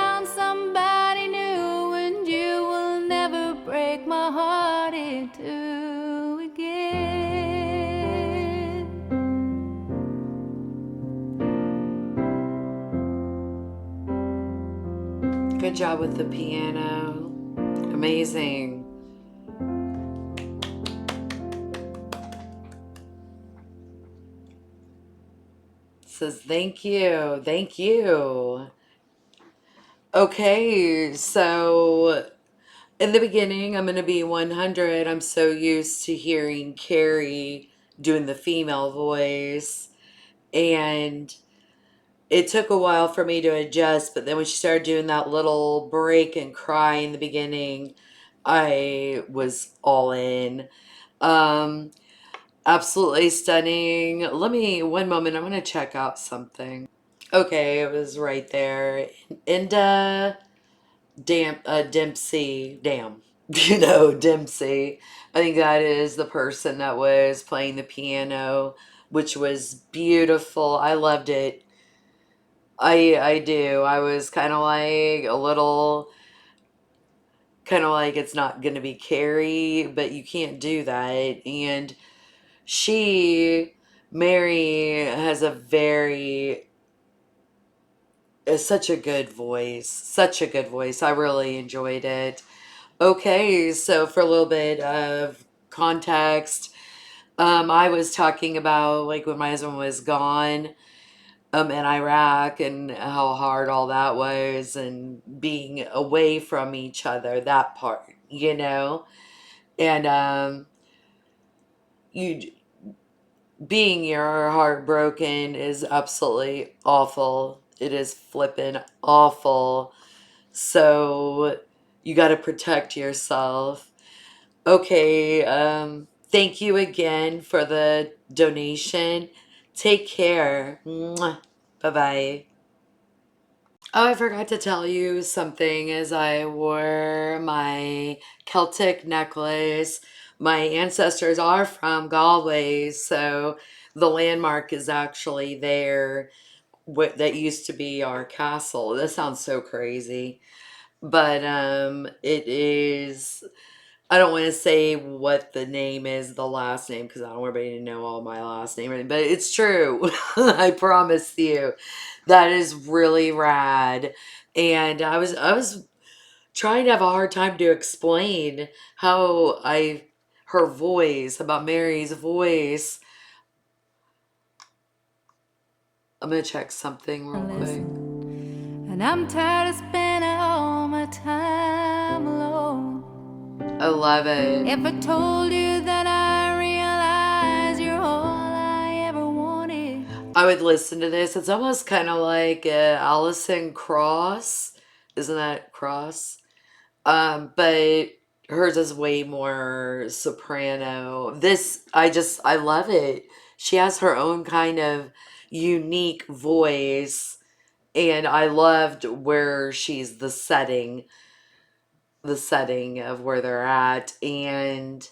found somebody new, and you will never break my heart in two again. Good job with the piano. Amazing. Says thank you. Thank you. Okay, so in the beginning, I'm going to be 100. I'm so used to hearing Carrie doing the female voice. And it took a while for me to adjust, but then when she started doing that little break and cry in the beginning, I was all in. Um, Absolutely stunning. Let me, one moment, I'm going to check out something. Okay, it was right there. Inda Dempsey, damn, Dempsey. I think that is the person that was playing the piano, which was beautiful. I loved it. I do. I was kind of like a little, kind of like it's not going to be Carrie, but you can't do that. And she, Mary, has a very, is such a good voice. Such a good voice. I really enjoyed it. Okay, so for a little bit of context, I was talking about like when my husband was gone, in Iraq and how hard all that was and being away from each other, that part, and you being your heart broken is absolutely awful. It is flippin' awful. So you got to protect yourself. Okay, thank you again for the donation. Take care. Bye bye. Oh, I forgot to tell you something as I wore my Celtic necklace. My ancestors are from Galway, so the landmark is actually there. What that used to be our castle. That sounds so crazy. But it is, I don't want to say what the name is, the last name, because I don't want everybody to know all my last name, but it's true. I promise you. That is really rad. And I was trying to have a hard time to explain how her voice, about Mary's voice. I'm gonna check something real quick. And I'm tired of spending all my time alone. I love it. If I told you that I realize you're all I ever wanted, I would listen to this. It's almost kind of like Allison Cross. Isn't that Cross? But hers is way more soprano. This, I love it. She has her own kind of unique voice, and I loved where she's the setting of where they're at, and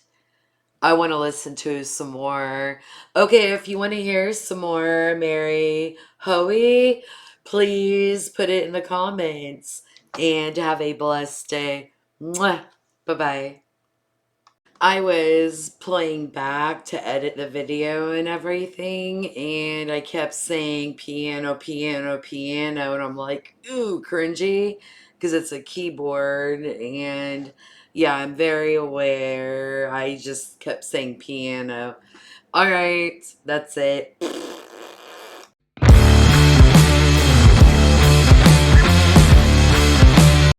I want to listen to some more. Okay, if you want to hear some more Mary Hoey, please put it in the comments and have a blessed day. Mwah. Bye-bye. I was playing back to edit the video and everything, and I kept saying piano, piano, piano, and I'm like, ooh, cringy, because it's a keyboard, and yeah, I'm very aware. I just kept saying piano. All right, that's it.